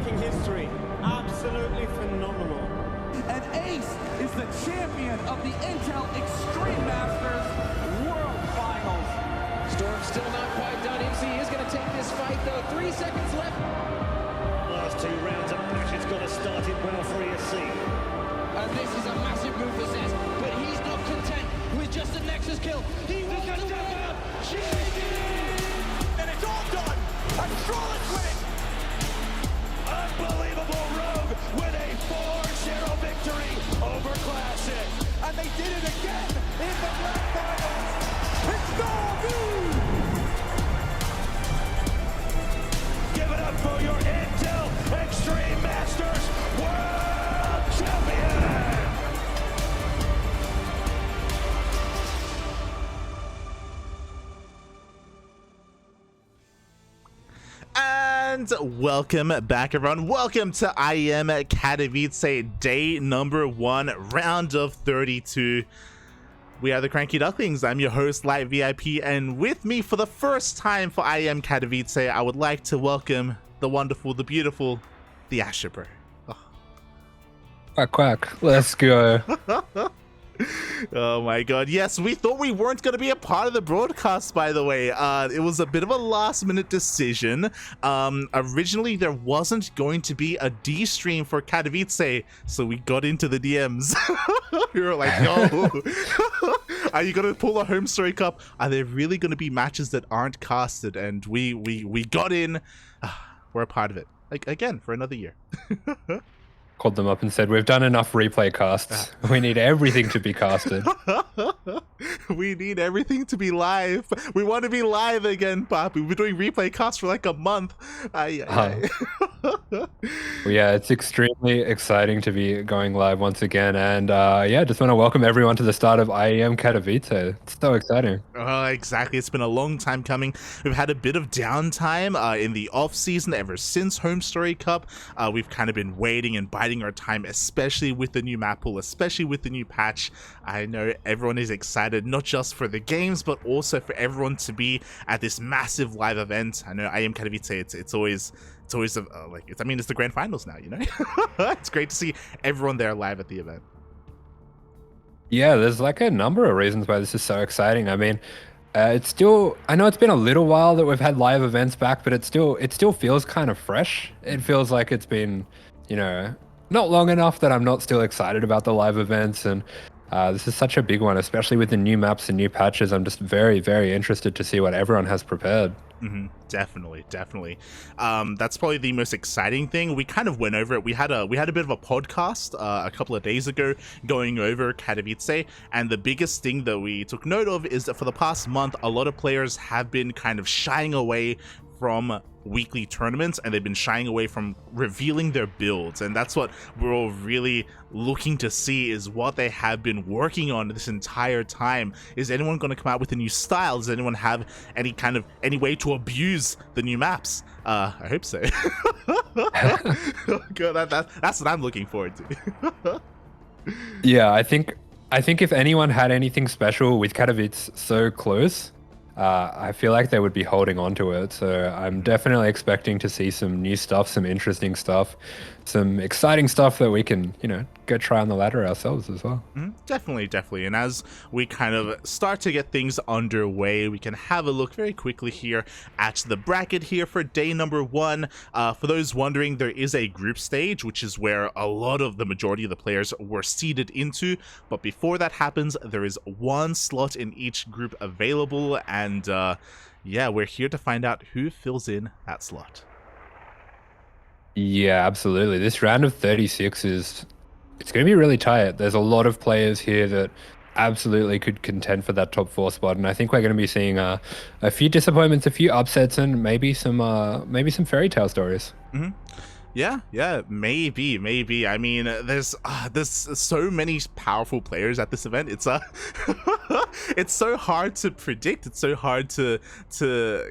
making history. Absolutely phenomenal. And Ace is the champion of the Intel Extreme Masters World Finals. Storm's still not quite done. MC is going to take this fight, though. 3 seconds left. Last 2 rounds of Asher's got to start it well for ESC. And this is a massive move for Zez, but he's not content with just a Nexus kill. He wants to win. And it's all done. A flawless win. Unbelievable Rogue with a 4-0 victory over Classic. And they did it again in the Black Finals. It's Norby! Give it up for your Intel Extreme Masters World Champion! And welcome back, everyone. Welcome to IEM Katowice, day number 1, round of 32. We are the CranKy Ducklings. I'm your host, ZvP, and with me for the first time for IEM Katowice, I would like to welcome the wonderful, the beautiful, the AsherBro. Quack, quack. Let's go. Oh my god, yes, we thought we weren't going to be a part of the broadcast, by the way. It was a bit of a last minute decision. Originally there wasn't going to be a D stream for Katowice, so we got into the DMs. We were like, no. Are you going to pull a home story cup? Are there really going to be matches that aren't casted? And we got in. We're a part of it, like, again, for another year. Called them up and said, we've done enough replay casts. We need everything to be casted. We need everything to be live. We want to be live again, Pop. We've been doing replay casts for like a month. Well, yeah, it's extremely exciting to be going live once again. And yeah, just want to welcome everyone to the start of IEM Katowice. It's so exciting. Exactly. It's been a long time coming. We've had a bit of downtime in the off season ever since Home Story Cup. We've kind of been waiting and biding our time, especially with the new map pool, especially with the new patch. I know everyone is excited, not just for the games, but also for everyone to be at this massive live event. I know IEM Katowice, it's always like, I mean, it's the grand finals now, you know. It's great to see everyone there live at the event. Yeah, there's like a number of reasons why this is so exciting. I mean, it's still, I know it's been a little while that we've had live events back, but it still feels kind of fresh. It feels like it's been, you know, not long enough that I'm not still excited about the live events. And this is such a big one, especially with the new maps and new patches. I'm just very, very interested to see what everyone has prepared. Definitely. That's probably the most exciting thing. We kind of went over it. We had a bit of a podcast a couple of days ago going over Katowice, and the biggest thing that we took note of is that for the past month, a lot of players have been kind of shying away from weekly tournaments, and they've been shying away from revealing their builds, and that's what we're all really looking to see, is what they have been working on this entire time. Is anyone going to come out with a new style? Does anyone have any way to abuse the new maps? I hope so. God, that's what I'm looking forward to. Yeah, I think if anyone had anything special with Katowice so close, I feel like they would be holding on to it. So I'm definitely expecting to see some new stuff, some interesting stuff, some exciting stuff that we can, you know, go try on the ladder ourselves as well. Definitely. And as we kind of start to get things underway, we can have a look very quickly here at the bracket here for day number 1. For those wondering, there is a group stage, which is where the majority of the players were seeded into. But before that happens, there is 1 slot in each group available. And yeah, we're here to find out who fills in that slot. Yeah, absolutely. This round of 36 it's going to be really tight. There's a lot of players here that absolutely could contend for that top 4 spot, and I think we're going to be seeing a few disappointments, a few upsets, and maybe some fairy tale stories. Yeah, maybe. I mean, there's so many powerful players at this event. It's it's so hard to predict. It's so hard to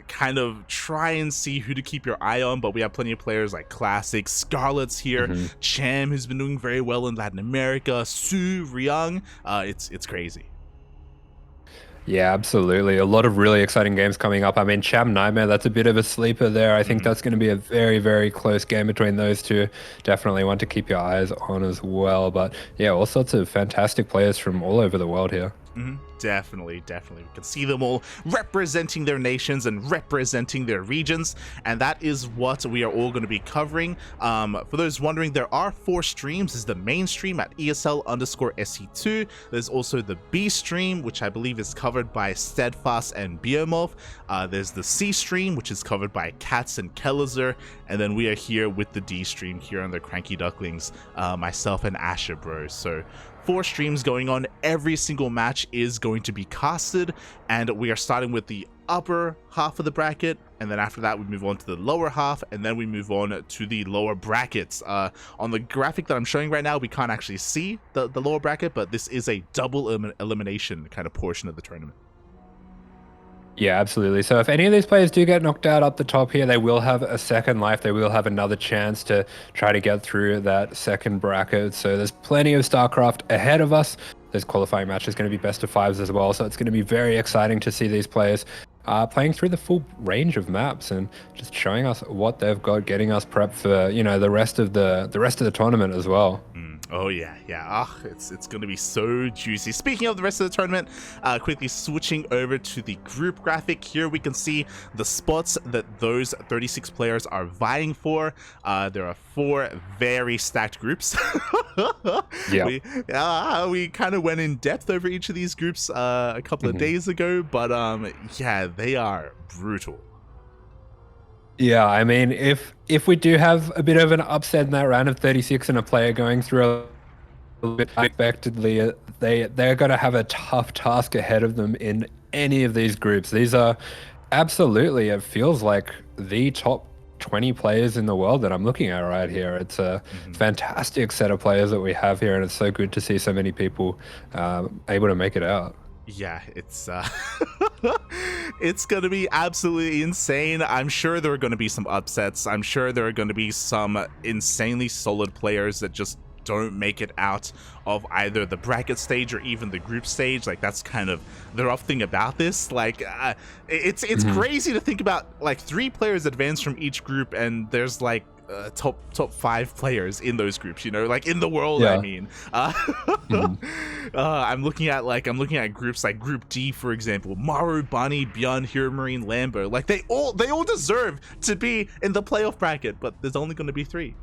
kind of try and see who to keep your eye on. But we have plenty of players like Classic, Scarlet's here, Cham, who's been doing very well in Latin America, Su, Ryung. It's crazy. Yeah, absolutely. A lot of really exciting games coming up. I mean, Cham Nightmare, that's a bit of a sleeper there. I think that's going to be a very, very close game between those two. Definitely one to keep your eyes on as well. But yeah, all sorts of fantastic players from all over the world here. Definitely. We can see them all representing their nations and representing their regions, and that is what we are all going to be covering. For those wondering, there are 4 streams. There's the main stream at ESL_SC2. There's also the B stream, which I believe is covered by Steadfast and Biomorph. There's the C stream, which is covered by Cats and Elazer, and then we are here with the D stream here on the CranKy Ducklings, myself and AsherBro. So 4 streams going on. Every single match is going to be casted, and we are starting with the upper half of the bracket, and then after that we move on to the lower half, and then we move on to the lower brackets. On the graphic that I'm showing right now, we can't actually see the lower bracket, but this is a double elimination kind of portion of the tournament. Yeah, absolutely. So if any of these players do get knocked out up the top here, they will have a second life. They will have another chance to try to get through that second bracket. So there's plenty of StarCraft ahead of us. There's qualifying matches going to be best of 5s as well. So it's going to be very exciting to see these players playing through the full range of maps and just showing us what they've got, getting us prepped for, you know, the rest of the tournament as well. Oh yeah. It's going to be so juicy. Speaking of the rest of the tournament, quickly switching over to the group graphic. Here we can see the spots that those 36 players are vying for. There are 4 very stacked groups. Yeah. We kind of went in depth over each of these groups a couple of days ago, but yeah, they are brutal. Yeah, I mean, if we do have a bit of an upset in that round of 36 and a player going through a little bit unexpectedly, they're going to have a tough task ahead of them in any of these groups. These are absolutely, it feels like the top 20 players in the world that I'm looking at right here. It's a fantastic set of players that we have here, and it's so good to see so many people able to make it out. Yeah, it's it's gonna be absolutely insane. I'm sure there are gonna be some upsets. I'm sure there are gonna be some insanely solid players that just don't make it out of either the bracket stage or even the group stage. Like, that's kind of the rough thing about this. Like, it's crazy to think about, like, 3 players advance from each group, and there's like top 5 players in those groups, you know, like in the world. Yeah. I mean, I'm looking at groups like Group D, for example. Maru, Bunny, Bjorn, Hero Marine, Lambo. Like, they all deserve to be in the playoff bracket, but there's only going to be 3.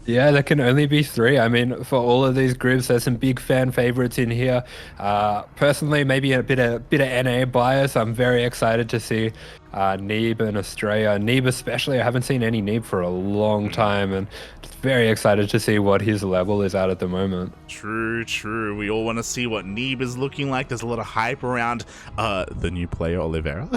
Yeah, there can only be 3. I mean, for all of these groups, there's some big fan favorites in here. Personally, maybe a bit of NA bias. I'm very excited to see Neeb and Australia. Neeb especially, I haven't seen any Neeb for a long time, and just very excited to see what his level is at the moment. True. We all want to see what Neeb is looking like. There's a lot of hype around the new player, Oliveira.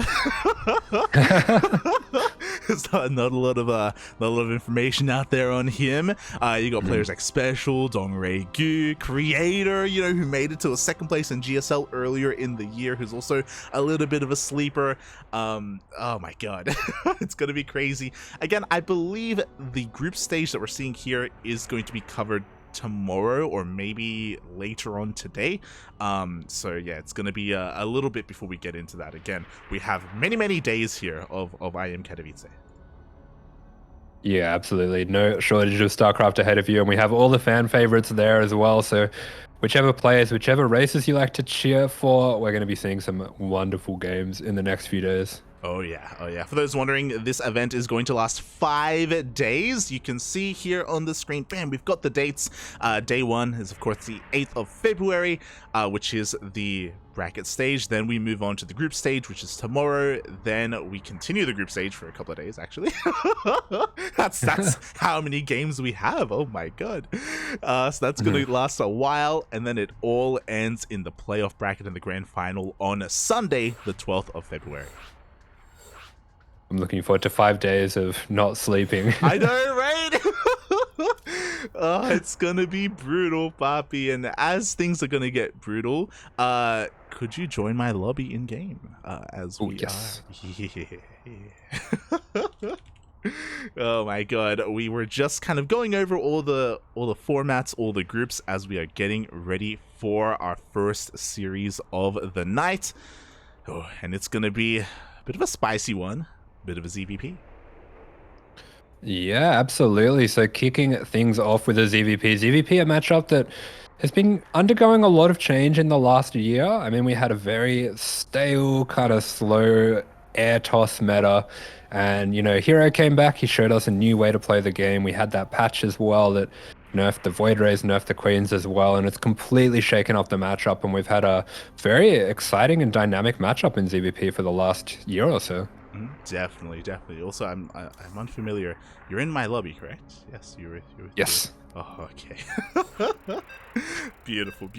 There's not a lot of information out there on him. You got players like Special, Dongray Gu, Creator, you know, who made it to a 2nd place in GSL earlier in the year, who's also a little bit of a sleeper. Oh my god. It's gonna be crazy. Again, I believe the group stage that we're seeing here is going to be covered tomorrow or maybe later on today. So yeah, it's going to be a little bit before we get into that. Again, we have many days here of IEM Katowice. Yeah, absolutely. No shortage of StarCraft ahead of you, and we have all the fan favorites there as well. So whichever players, whichever races you like to cheer for, we're going to be seeing some wonderful games in the next few days. Oh yeah. For those wondering, this event is going to last 5 days. You can see here on the screen, bam, we've got the dates. Day 1 is, of course, the 8th of February, which is the bracket stage. Then we move on to the group stage, which is tomorrow. Then we continue the group stage for a couple of days, actually. that's how many games we have. Oh my god. So that's going to last a while, and then it all ends in the playoff bracket and the grand final on Sunday, the 12th of February. I'm looking forward to 5 days of not sleeping. I know, right? Oh, it's gonna be brutal, Papi. And as things are gonna get brutal, could you join my lobby in game? As we yes. are. Yeah. Oh my god, we were just kind of going over all the formats, all the groups as we are getting ready for our first series of the night. Oh, and it's gonna be a bit of a spicy one, a bit of a ZvP. Yeah, absolutely. So kicking things off with a ZvP. ZvP, a matchup that has been undergoing a lot of change in the last year. I mean, we had a very stale, kind of slow air toss meta. And, Hero came back. He showed us a new way to play the game. We had that patch as well that nerfed the Void Rays, nerfed the Queens as well. And it's completely shaken up the matchup. And we've had a very exciting and dynamic matchup in ZvP for the last year or so. Definitely. Also, I'm unfamiliar. You're in my lobby, correct? Yes, you're Yes. Oh, okay. Beautiful.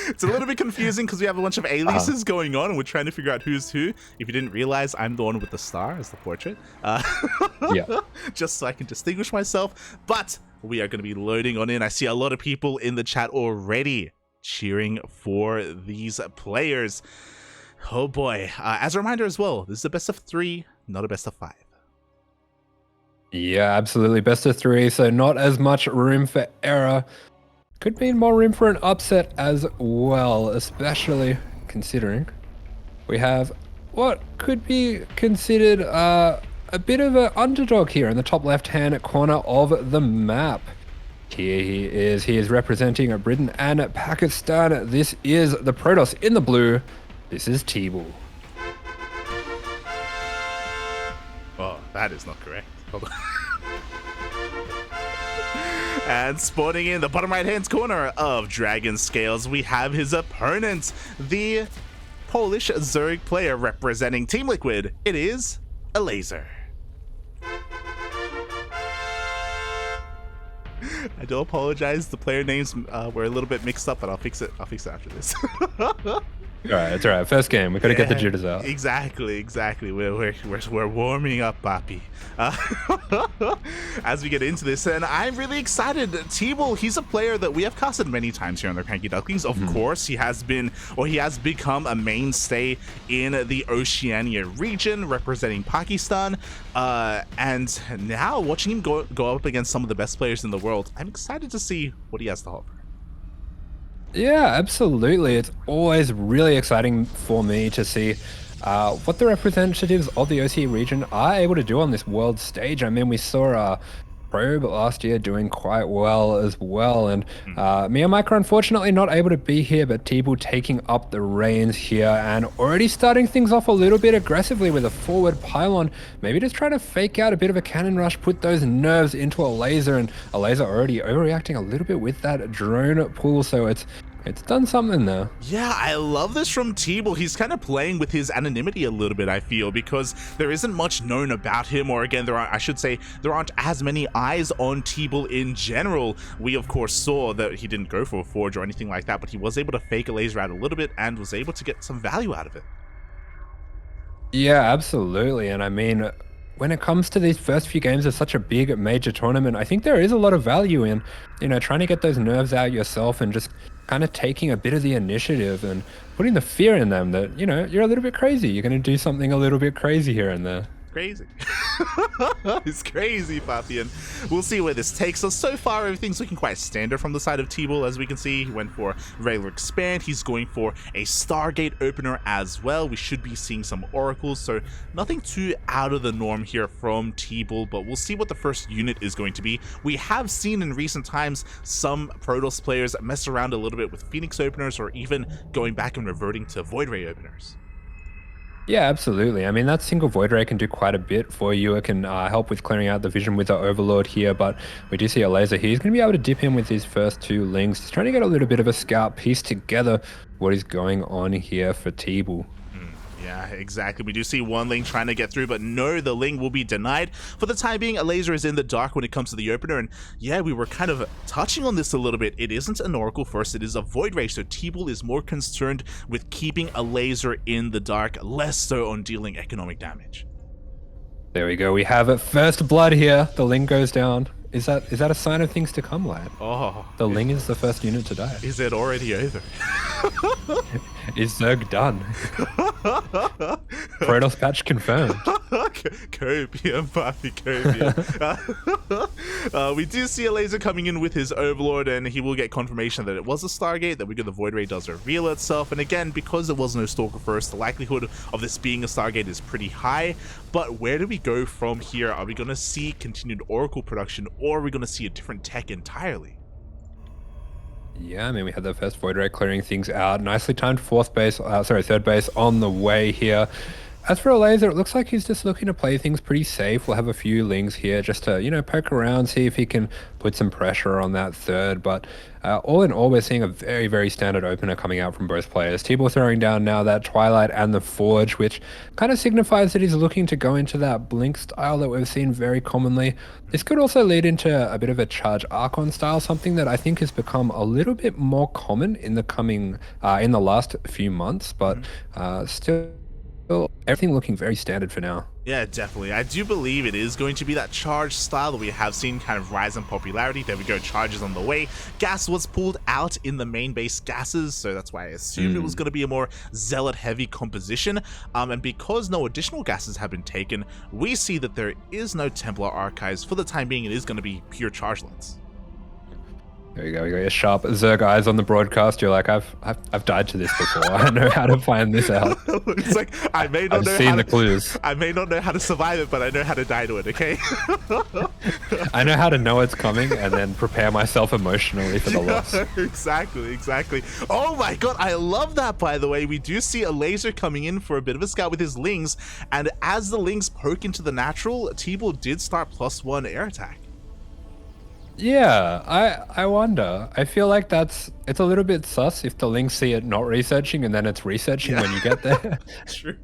It's a little bit confusing because we have a bunch of aliases going on and we're trying to figure out who's who. If you didn't realize, I'm the one with the star as the portrait. Yeah. Just so I can distinguish myself. But we are going to be loading on in. I see a lot of people in the chat already cheering for these players. Oh boy. As a reminder as well, this is a best of 3, not a best of 5. Yeah, absolutely. Best of 3, so not as much room for error. Could mean more room for an upset as well, especially considering we have what could be considered a bit of an underdog here in the top left-hand corner of the map. Here he is. He is representing Britain and Pakistan. This is the Protoss in the blue. This is TeebuL. Oh, that is not correct. Hold on. And spawning in the bottom right-hand corner of Dragon Scales, we have his opponent, the Polish Zerg player representing Team Liquid. It is Elazer. I do apologize. The player names were a little bit mixed up, but I'll fix it. I'll fix it after this. All right, it's all right. First game, we got to get the jitters out. Exactly. We're warming up, Papi. As we get into this, and I'm really excited. TeebuL, he's a player that we have casted many times here on the CranKy Ducklings. Of course, he has become a mainstay in the Oceania region, representing Pakistan. And now watching him go up against some of the best players in the world, I'm excited to see what he has to offer. Yeah, absolutely. It's always really exciting for me to see what the representatives of the OCE region are able to do on this world stage. I mean, we saw Probe last year doing quite well as well, and me and Mike are unfortunately not able to be here, but TeebuL taking up the reins here and already starting things off a little bit aggressively with a forward pylon, maybe just trying to fake out a bit of a cannon rush, put those nerves into Elazer, and Elazer already overreacting a little bit with that drone pull, so it's done something there. Yeah, I love this from TeebuL. He's kind of playing with his anonymity a little bit, I feel, because there isn't much known about him, or again, there aren't as many eyes on TeebuL in general. We, of course, saw that he didn't go for a forge or anything like that, but he was able to fake Elazer out a little bit and was able to get some value out of it. Yeah, absolutely. And I mean, when it comes to these first few games of such a big major tournament, I think there is a lot of value in, trying to get those nerves out yourself and just kind of taking a bit of the initiative and putting the fear in them that, you're a little bit crazy. You're going to do something a little bit crazy here and there. Crazy. It's crazy, Papi, and we'll see where this takes us. So far, everything's looking quite standard from the side of TeebuL. As we can see, he went for regular expand. He's going for a Stargate opener as well. We should be seeing some oracles, so nothing too out of the norm here from TeebuL, but we'll see what the first unit is going to be. We have seen in recent times some Protoss players mess around a little bit with Phoenix openers, or even going back and reverting to Void Ray openers. Yeah, absolutely. I mean, that single Void Ray can do quite a bit for you. It can help with clearing out the vision with the Overlord here, but we do see Elazer. He's going to be able to dip in with his first 2 links. He's trying to get a little bit of a scout piece together what is going on here for TeebuL. Yeah, exactly. We do see one Ling trying to get through, but no, the Ling will be denied. For the time being, Elazer is in the dark when it comes to the opener, and yeah, we were kind of touching on this a little bit. It isn't an Oracle first, it is a Void Ray, so TeebuL is more concerned with keeping Elazer in the dark, less so on dealing economic damage. There we go. We have it. First blood here. The Ling goes down. Is that a sign of things to come, lad? Oh. The Ling is the first unit to die. Is it already over? Is Zerg done? Protoss patch confirmed. Copium, Puffy, Copium. We do see Elazer coming in with his Overlord, and he will get confirmation that it was a Stargate, that we get the Void Ray does reveal itself. And again, because there was no Stalker first, the likelihood of this being a Stargate is pretty high. But where do we go from here? Are we going to see continued Oracle production, or are we going to see a different tech entirely? Yeah, I mean, we had the first Void Ray clearing things out. Nicely timed third base on the way here. As for Elazer, it looks like he's just looking to play things pretty safe. We'll have a few lings here just to, you know, poke around, see if he can put some pressure on that third. But all in all, we're seeing a very, very standard opener coming out from both players. TeebuL throwing down now that Twilight and the Forge, which kind of signifies that he's looking to go into that Blink style that we've seen very commonly. This could also lead into a bit of a Charge Archon style, something that I think has become a little bit more common in the last few months, but still everything looking very standard for now. Yeah, definitely. I do believe it is going to be that charge style that we have seen kind of rise in popularity. There we go, charges on the way. Gas was pulled out in the main base gases, so that's why I assumed it was going to be a more zealot heavy composition. And because no additional gases have been taken, we see that there is no Templar archives. For the time being, it is going to be pure chargelets. There you go. We got your sharp Zerg eyes on the broadcast. You're like, I've died to this before. I know how to find this out. It's like I may not I've know seen how the to, clues. I may not know how to survive it, but I know how to die to it. Okay. I know how to know it's coming and then prepare myself emotionally for the loss. Exactly. Oh my god, I love that. By the way, we do see Elazer coming in for a bit of a scout with his Lings, and as the Lings poke into the natural, TeebuL did start +1 air attack. Yeah, I wonder. I feel like it's a little bit sus if the Lings see it not researching and then it's researching when you get there. True.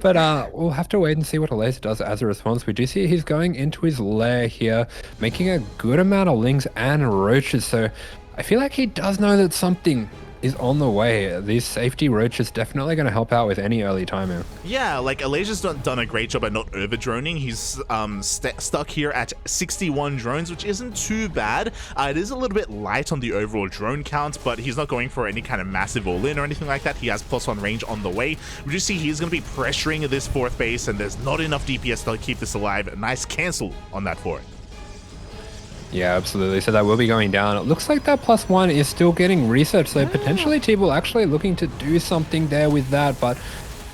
But we'll have to wait and see what Elazer does as a response. We do see he's going into his lair here, making a good amount of Lings and Roaches. So I feel like he does know that something is on the way. These safety roaches definitely going to help out with any early timing. Yeah, like Elazer's done a great job at not over droning. He's stuck here at 61 drones, which isn't too bad. It is a little bit light on the overall drone count, but he's not going for any kind of massive all-in or anything like that. He has +1 range on the way. We do see he's going to be pressuring this fourth base, and there's not enough DPS to keep this alive. A nice cancel on that fourth. Yeah, absolutely. So that will be going down. It looks like that +1 is still getting researched. So potentially TeebuL actually looking to do something there with that. But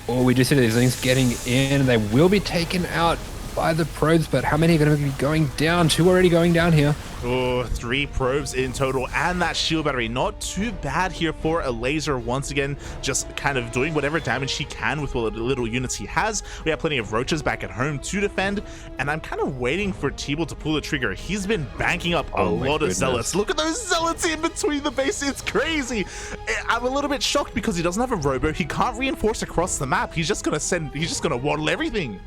we do see these things getting in. They will be taken out by the probes. But how many are going to be going down? 2 already going down here. Oh, 3 probes in total, and that shield battery. Not too bad here for Elazer. Once again, just kind of doing whatever damage he can with what little units he has. We have plenty of roaches back at home to defend, and I'm kind of waiting for TeebuL to pull the trigger. He's been banking up a lot of zealots. Look at those zealots in between the base. It's crazy. I'm a little bit shocked because he doesn't have a robo. He can't reinforce across the map. He's just gonna waddle everything.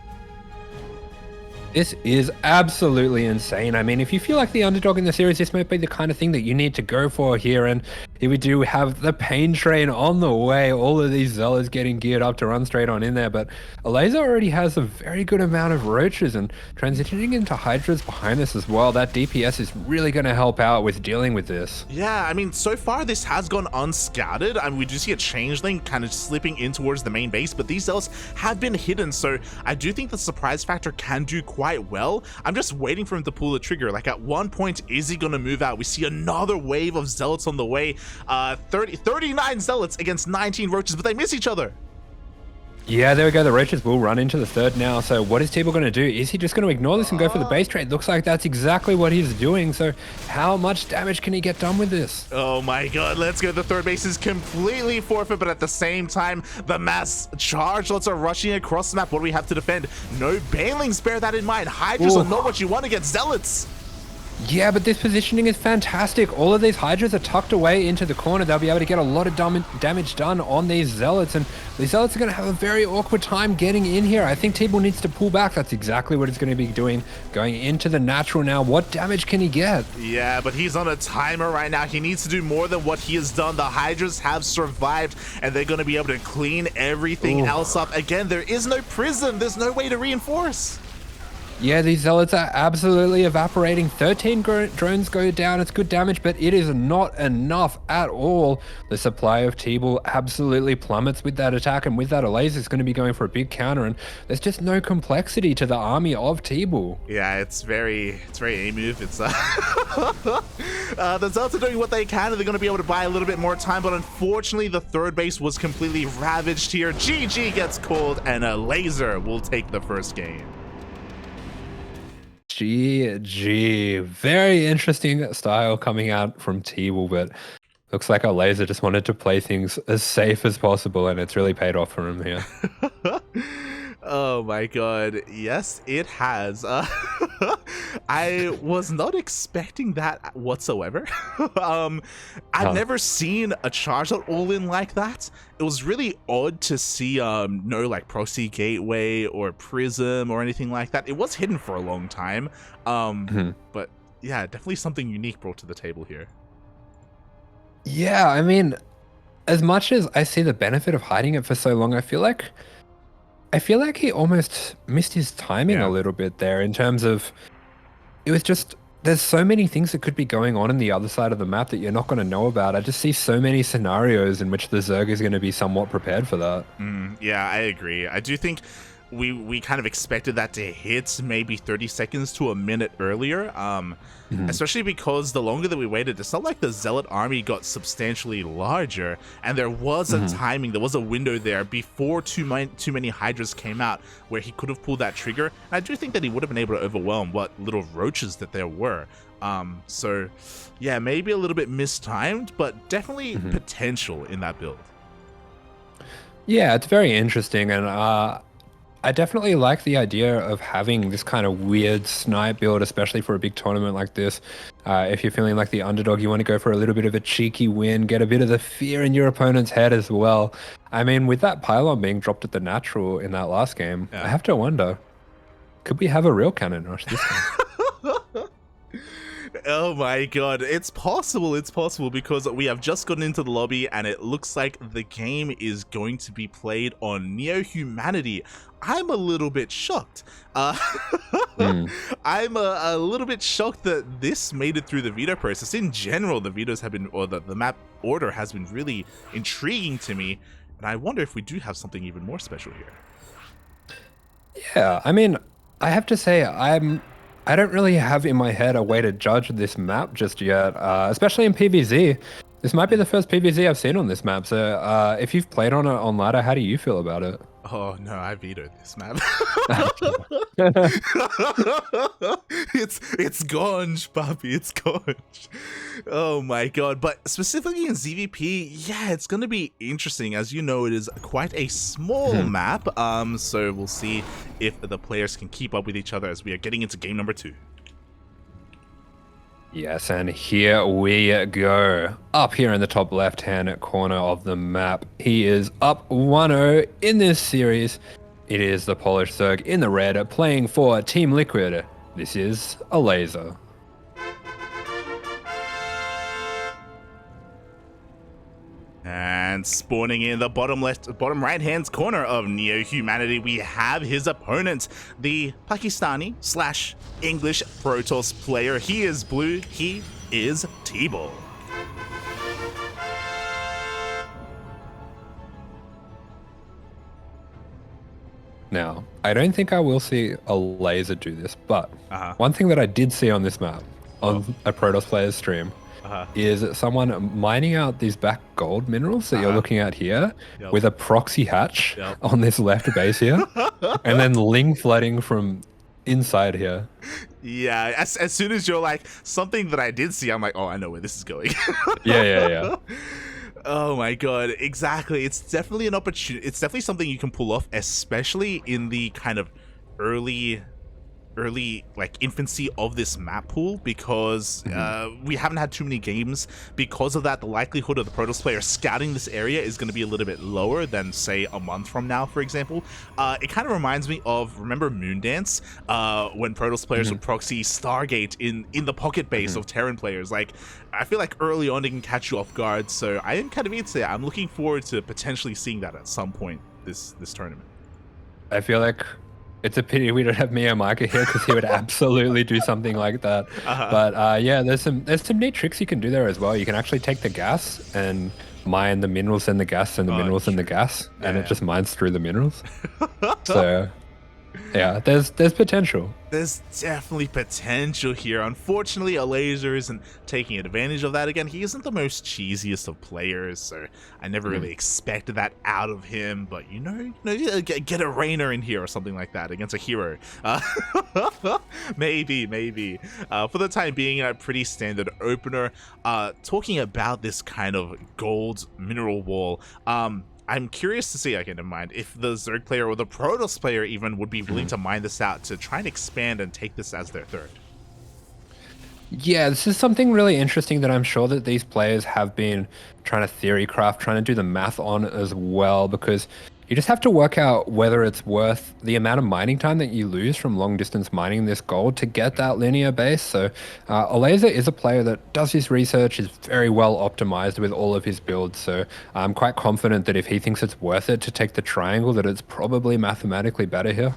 This is absolutely insane. I mean, if you feel like the underdog in the series, this might be the kind of thing that you need to go for here. And here we do have the pain train on the way. All of these zealots getting geared up to run straight on in there. But Elazer already has a very good amount of roaches and transitioning into hydras behind this as well. That DPS is really going to help out with dealing with this. Yeah, I mean, so far this has gone unscouted. I mean, we do see a changeling kind of slipping in towards the main base, but these zealots have been hidden. So I do think the surprise factor can do quite well. I'm just waiting for him to pull the trigger. Like, at one point, is he going to move out? We see another wave of zealots on the way. 39 zealots against 19 roaches, but they miss each other. Yeah, there we go. The roaches will run into the third now. So what is TeebuL going to do? Is he just going to ignore this and go for the base trade? Looks like that's exactly what he's doing. So how much damage can he get done with this? Oh my god, let's go. The third base is completely forfeit, but at the same time, the mass charge lots are rushing across the map. What do we have to defend? No banelings, bear that in mind. Hydras are not what you want against zealots. Yeah, but this positioning is fantastic. All of these hydras are tucked away into the corner. They'll be able to get a lot of damage done on these zealots, and these zealots are going to have a very awkward time getting in here. I think TeebuL needs to pull back. That's exactly what he's going to be doing, going into the natural now. What damage can he get? Yeah, but he's on a timer right now. He needs to do more than what he has done. The hydras have survived, and they're going to be able to clean everything else up. Again, there is no prison. There's no way to reinforce. Yeah, these zealots are absolutely evaporating. 13 drones go down. It's good damage, but it is not enough at all. The supply of TeebuL absolutely plummets with that attack, and with that, Elazer is going to be going for a big counter, and there's just no complexity to the army of TeebuL. Yeah, it's very A move. It's the Zealots are doing what they can, and they're going to be able to buy a little bit more time, but unfortunately, the third base was completely ravaged here. GG gets called, and Elazer will take the first game. GG. Very interesting style coming out from TeebuL, but looks like Elazer just wanted to play things as safe as possible, and it's really paid off for him here. Oh my god, yes it has. I was not expecting that whatsoever. I've never seen a charge out all-in like that. It was really odd to see no like proxy gateway or prism or anything like that. It was hidden for a long time, but yeah, definitely something unique brought to the table here. Yeah, I mean, as much as I see the benefit of hiding it for so long, I feel like he almost missed his timing a little bit there, in terms of, it was just, there's so many things that could be going on the other side of the map that you're not going to know about. I just see so many scenarios in which the Zerg is going to be somewhat prepared for that. Yeah, I agree. I do think we kind of expected that to hit maybe 30 seconds to a minute earlier, especially because the longer that we waited, it's not like the Zealot army got substantially larger, and there was a timing, there was a window there before too many Hydras came out where he could have pulled that trigger, and I do think that he would have been able to overwhelm what little roaches that there were. So yeah, maybe a little bit mistimed, but definitely potential in that build. Yeah, it's very interesting, and I definitely like the idea of having this kind of weird snipe build, especially for a big tournament like this. If you're feeling like the underdog, you want to go for a little bit of a cheeky win, get a bit of the fear in your opponent's head as well. I mean, with that pylon being dropped at the natural in that last game, I have to wonder, could we have a real cannon rush this time? Oh my god, it's possible because we have just gotten into the lobby and it looks like the game is going to be played on Neo Humanity. I'm a little bit shocked. I'm a little bit shocked that this made it through the veto process. In general, the vetoes have been, or the map order has been really intriguing to me, and I wonder if we do have something even more special here. Yeah, I mean, I have to say, I don't really have in my head a way to judge this map just yet, especially in PvZ. This might be the first PvZ I've seen on this map, so if you've played on it on ladder, how do you feel about it? Oh no, I vetoed this map. It's gone, Papi, it's gone. Oh my god, but specifically in ZvP, yeah, it's gonna be interesting. As you know, it is quite a small map, so we'll see if the players can keep up with each other as we are getting into game number 2. Yes, and here we go. Up here in the top left-hand corner of the map, he is up 1-0 in this series. It is the Polish Zerg in the red playing for Team Liquid. This is Elazer. And spawning in the bottom right hand corner of Neo Humanity, we have his opponent, the Pakistani / English Protoss player. He is blue, he is TeebuL. Now, I don't think I will see Elazer do this, but one thing that I did see on this map, on a Protoss player's stream, is someone mining out these back gold minerals that you're looking at here with a proxy hatch on this left base here, and then ling flooding from inside here. Yeah, as soon as you're like, something that I did see, I'm like, oh, I know where this is going. Yeah. Oh my god, exactly. It's definitely an opportunity. It's definitely something you can pull off, especially in the kind of early like infancy of this map pool, because we haven't had too many games. Because of that, the likelihood of the Protoss player scouting this area is going to be a little bit lower than, say, a month from now, for example. It kind of reminds me of, remember Moondance, when Protoss players would proxy Stargate in the pocket base of Terran players. Like, I feel like early on it can catch you off guard, so I am I'm looking forward to potentially seeing that at some point this tournament. I feel like It's a pity we don't have Mio Micah here because he would absolutely do something like that. But yeah, there's some neat tricks you can do there as well. You can actually take the gas and mine the minerals and the gas and the minerals and the gas, and it just mines through the minerals. So yeah, there's potential. There's definitely potential here. Unfortunately, Elazer isn't taking advantage of that. Again, he isn't the most cheesiest of players, so I never really expected that out of him. But you know, get a Rainer in here or something like that against a hero. Maybe. For the time being, a pretty standard opener. Talking about this kind of gold mineral wall. I'm curious to see, okay, never mind, if the Zerg player or the Protoss player even would be willing to mine this out to try and expand and take this as their third. Yeah, this is something really interesting that I'm sure that these players have been trying to theory craft, trying to do the math on as well, because you just have to work out whether it's worth the amount of mining time that you lose from long distance mining this gold to get that linear base. So Elazer is a player that does his research, is very well optimized with all of his builds. So I'm quite confident that if he thinks it's worth it to take the triangle, that it's probably mathematically better here.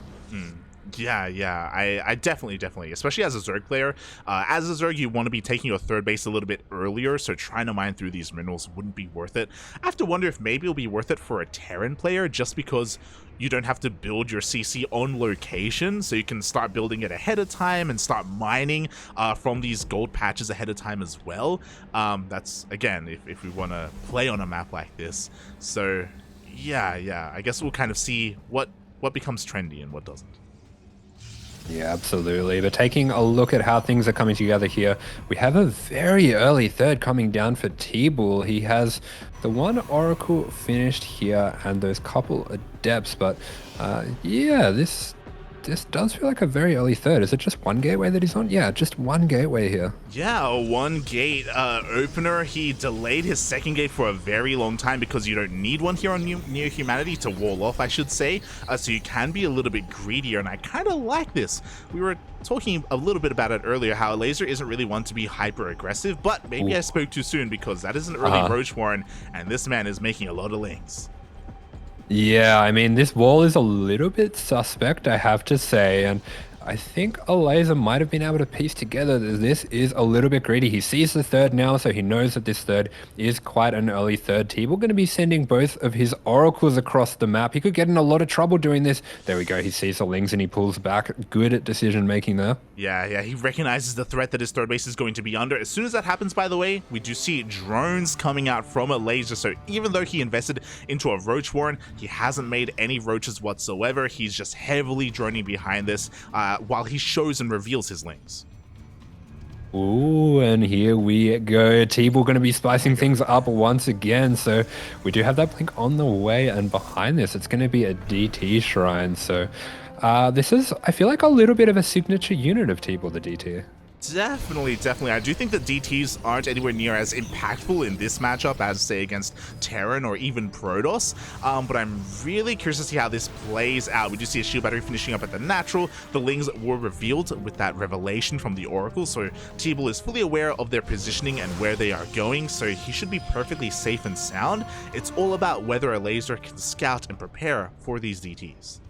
Yeah, I definitely, especially as a Zerg player. As a Zerg, you want to be taking your third base a little bit earlier, so trying to mine through these minerals wouldn't be worth it. I have to wonder if maybe it'll be worth it for a Terran player, just because you don't have to build your CC on location, so you can start building it ahead of time and start mining from these gold patches ahead of time as well. That's, again, if we want to play on a map like this. So, yeah, I guess we'll kind of see what becomes trendy and what doesn't. Yeah, absolutely. But taking a look at how things are coming together here, we have a very early third coming down for TeebuL. He has the one Oracle finished here and those couple Adepts, but yeah, this does feel like a very early third. Is it just one gateway that he's on? Yeah, just one gateway here. Yeah, a one gate opener. He delayed his second gate for a very long time because you don't need one here on Near Humanity to wall off, I should say. So you can be a little bit greedier, and I kind of like this. We were talking a little bit about it earlier, how Elazer isn't really one to be hyper aggressive, but maybe I spoke too soon because that is an early Roach Warren, and this man is making a lot of links. Yeah, I mean, this wall is a little bit suspect, I have to say, and I think Elazer might have been able to piece together that this is a little bit greedy. He sees the third now, so he knows that this third is quite an early third. TeebuL going to be sending both of his oracles across the map. He could get in a lot of trouble doing this. There we go. He sees the Lings and he pulls back. Good at decision making there. Yeah, he recognizes the threat that his third base is going to be under. As soon as that happens, by the way, we do see drones coming out from Elazer. So even though he invested into a Roach Warren, he hasn't made any roaches whatsoever. He's just heavily droning behind this while he shows and reveals his Lings. Ooh, and here we go. TeebuL going to be spicing things up once again. So we do have that blink on the way, and behind this, it's going to be a DT shrine. So this is, I feel like, a little bit of a signature unit of TeebuL, the DT. Definitely. I do think that DTs aren't anywhere near as impactful in this matchup as, say, against Terran or even Protoss, but I'm really curious to see how this plays out. We do see a shield battery finishing up at the natural. The Lings were revealed with that revelation from the Oracle, so TeebuL is fully aware of their positioning and where they are going, so he should be perfectly safe and sound. It's all about whether Elazer can scout and prepare for these DTs.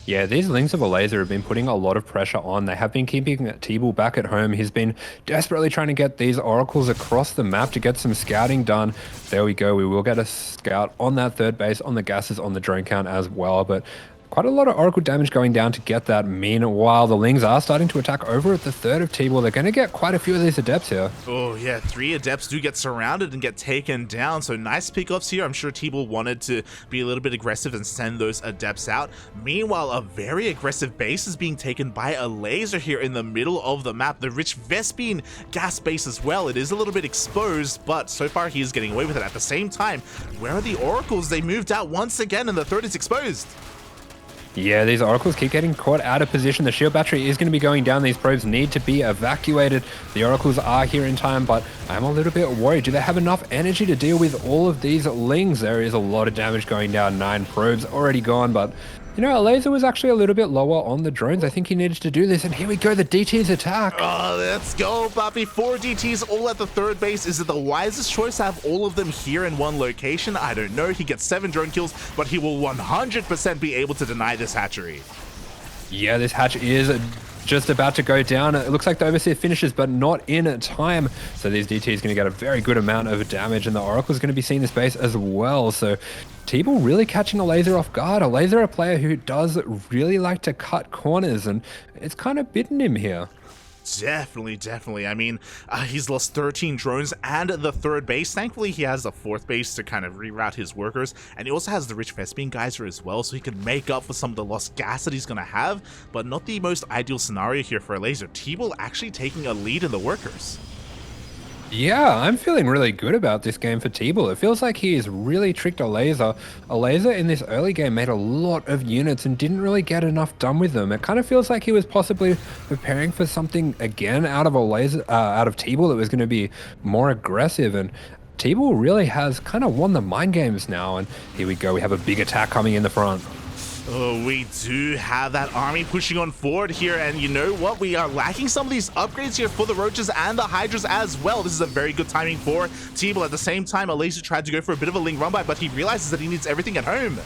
Yeah, these Lings of Elazer have been putting a lot of pressure on. They have been keeping TeebuL back at home. He's been desperately trying to get these oracles across the map to get some scouting done. There we go. We will get a scout on that third base, on the gases, on the drone count as well. But quite a lot of oracle damage going down to get that. Meanwhile, the Lings are starting to attack over at the third of TeebuL. They're going to get quite a few of these Adepts here. Oh yeah, 3 Adepts do get surrounded and get taken down, so nice pickups here. I'm sure TeebuL wanted to be a little bit aggressive and send those Adepts out. Meanwhile, a very aggressive base is being taken by Elazer here in the middle of the map. The rich Vespene gas base as well. It is a little bit exposed, but so far he is getting away with it. At the same time, where are the oracles? They moved out once again and the third is exposed. Yeah, these oracles keep getting caught out of position. The shield battery is going to be going down. These probes need to be evacuated. The oracles are here in time, but I'm a little bit worried. Do they have enough energy to deal with all of these Lings? There is a lot of damage going down. 9 probes already gone, but You know, Elazer was actually a little bit lower on the drones. I think he needed to do this, and here we go, the DT's attack. Oh, let's go, but before DTs all at the third base, is it the wisest choice to have all of them here in one location? I don't know. He gets 7 drone kills, but he will 100% be able to deny this hatchery. Yeah, this hatch is just about to go down. It looks like the Overseer finishes, but not in time. So these DT is going to get a very good amount of damage, and the Oracle is going to be seeing this base as well. So TeebuL really catching Elazer off guard. Elazer, a player who does really like to cut corners, and it's kind of bitten him here. Definitely. I mean, he's lost 13 drones and the third base. Thankfully, he has a fourth base to kind of reroute his workers, and he also has the Rich Vespian Geyser as well, so he can make up for some of the lost gas that he's going to have, but not the most ideal scenario here for Elazer. TeebuL actually taking a lead in the workers. Yeah, I'm feeling really good about this game for TeebuL. It feels like he has really tricked Elazer. Elazer in this early game made a lot of units and didn't really get enough done with them. It kind of feels like he was possibly preparing for something again out of TeebuL that was going to be more aggressive, and TeebuL really has kind of won the mind games now. And here we go, we have a big attack coming in the front. Oh, we do have that army pushing on forward here, and you know what? We are lacking some of these upgrades here for the Roaches and the Hydras as well. This is a very good timing for TeebuL. At the same time, Elazer tried to go for a bit of a Ling run by, but he realizes that he needs everything at home.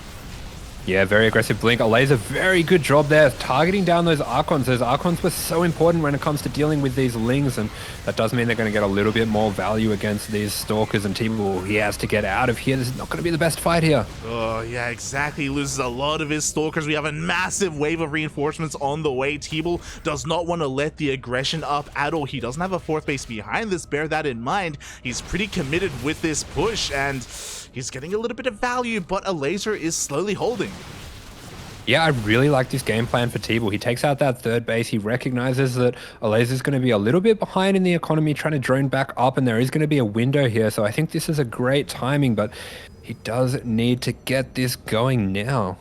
Yeah, very aggressive blink. Elazer, very good job there, targeting down those Archons. Those Archons were so important when it comes to dealing with these Lings, and that does mean they're going to get a little bit more value against these Stalkers, and TeebuL, he has to get out of here. This is not going to be the best fight here. Oh, yeah, exactly. He loses a lot of his Stalkers. We have a massive wave of reinforcements on the way. TeebuL does not want to let the aggression up at all. He doesn't have a fourth base behind this. Bear that in mind. He's pretty committed with this push, and he's getting a little bit of value, but Elazer is slowly holding. Yeah, I really like this game plan for TeebuL. He takes out that third base. He recognizes that Elazer is going to be a little bit behind in the economy, trying to drone back up, and there is going to be a window here. So I think this is a great timing, but he does need to get this going now.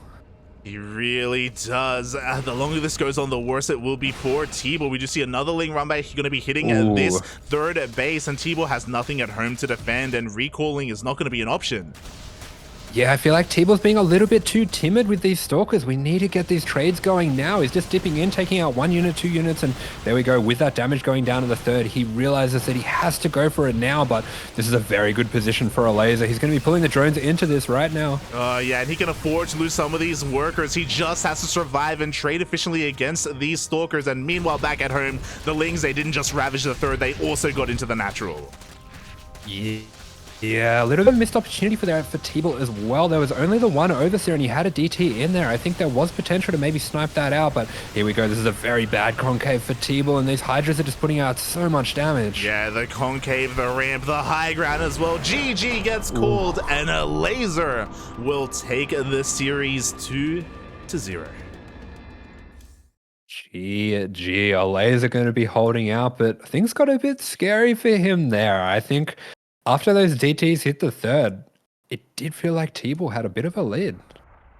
He really does. The longer this goes on, the worse it will be for TeebuL. We just see another Ling run by. He's going to be hitting this third base, and TeebuL has nothing at home to defend, and recalling is not going to be an option. Yeah, I feel like TeebuL's being a little bit too timid with these Stalkers. We need to get these trades going now. He's just dipping in, taking out 1 unit, 2 units, and there we go. With that damage going down to the third, he realizes that he has to go for it now, but this is a very good position for Elazer. He's going to be pulling the drones into this right now. Yeah, and he can afford to lose some of these workers. He just has to survive and trade efficiently against these Stalkers, and meanwhile, back at home, the Lings, they didn't just ravage the third, they also got into the natural. Yeah, a little bit of missed opportunity for TeebuL as well. There was only the one Overseer, and he had a DT in there. I think there was potential to maybe snipe that out, but here we go. This is a very bad concave for TeebuL, and these Hydras are just putting out so much damage. Yeah, the concave, the ramp, the high ground as well. GG gets called, and Elazer will take the series 2-0. Elazer going to be holding out, but things got a bit scary for him there. I think after those DTs hit the third, it did feel like TeebuL had a bit of a lead.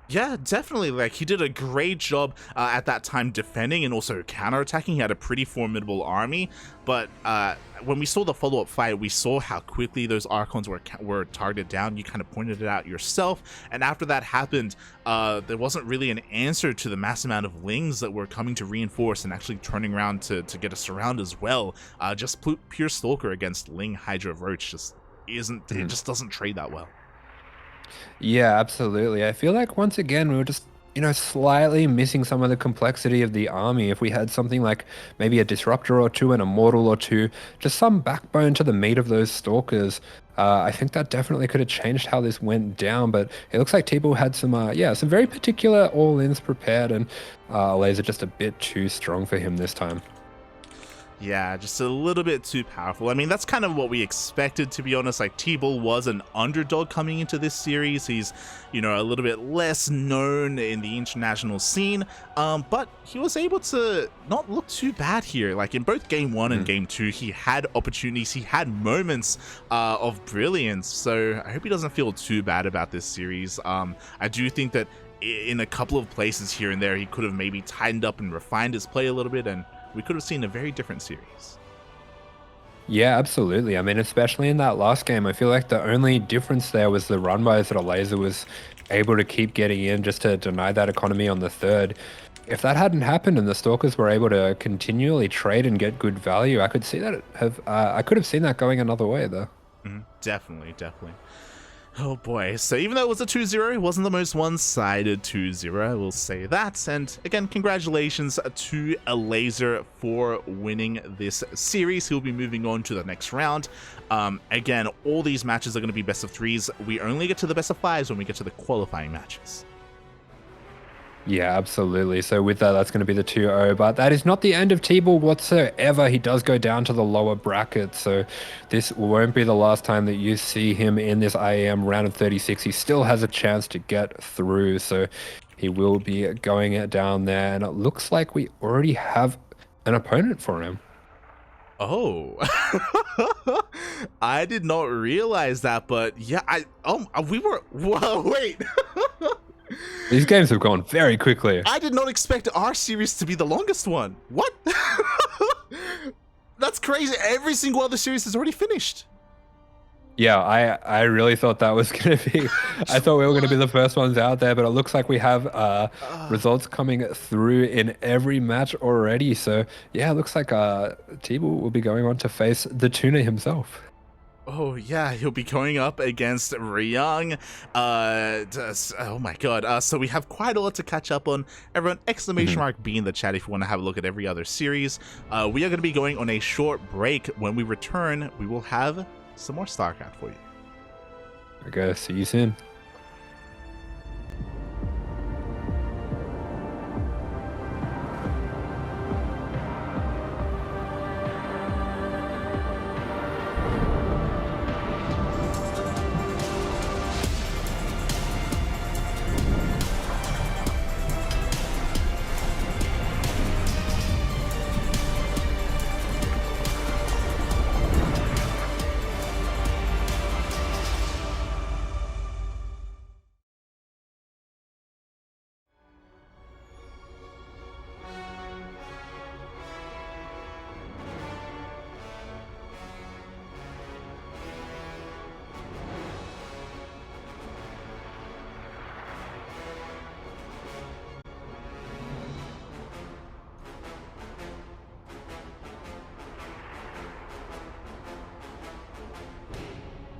Yeah, definitely. Like, he did a great job at that time defending and also counterattacking. He had a pretty formidable army, but when we saw the follow-up fight, we saw how quickly those Archons were targeted down. You kind of pointed it out yourself, and after that happened, there wasn't really an answer to the mass amount of Lings that were coming to reinforce and actually turning around to get a surround as well. Just pure Stalker against Ling, Hydra, Roach just isn't, it just doesn't trade that well. Yeah, absolutely. I feel like once again we were just, slightly missing some of the complexity of the army. If we had something like maybe a Disruptor or two, an Immortal or two, just some backbone to the meat of those Stalkers, I think that definitely could have changed how this went down. But it looks like TeebuL had some very particular all-ins prepared, and Elazer just a bit too strong for him this time. Yeah, just a little bit too powerful. I mean, that's kind of what we expected, to be honest. Like, TeebuL was an underdog coming into this series. He's, a little bit less known in the international scene, but he was able to not look too bad here. Like, in both Game 1 and Game 2, he had opportunities, he had moments of brilliance, so I hope he doesn't feel too bad about this series. I do think that in a couple of places here and there, he could have maybe tightened up and refined his play a little bit, and we could have seen a very different series. Yeah, absolutely. I mean, especially in that last game, I feel like the only difference there was the run-bys that Elazer was able to keep getting in just to deny that economy on the third. If that hadn't happened and the Stalkers were able to continually trade and get good value, I could see that I could have seen that going another way though. Definitely. Oh boy, so even though it was a 2-0, it wasn't the most one-sided 2-0, I will say that. And again, congratulations to Elazer for winning this series. He'll be moving on to the next round. Again, all these matches are going to be best of 3s. We only get to the best of 5s when we get to the qualifying matches. Yeah, absolutely. So with that, that's going to be the 2-0. But that is not the end of TeebuL whatsoever. He does go down to the lower bracket. So this won't be the last time that you see him in this IEM round of 36. He still has a chance to get through. So he will be going down there. And it looks like we already have an opponent for him. Oh, I did not realize that. But yeah, whoa, wait. These games have gone very quickly. I did not expect our series to be the longest one. What? That's crazy. Every single other series is already finished. Yeah, I really thought that was going to be... I thought we were going to be the first ones out there, but it looks like we have results coming through in every match already. So, yeah, it looks like TeebuL will be going on to face the Tuna himself. Oh yeah, he'll be going up against Ryung. Oh my god. So we have quite a lot to catch up on. Everyone, exclamation mark B in the chat if you want to have a look at every other series. We are going to be going on a short break. When we return, we will have some more StarCraft for you. Okay, see you soon.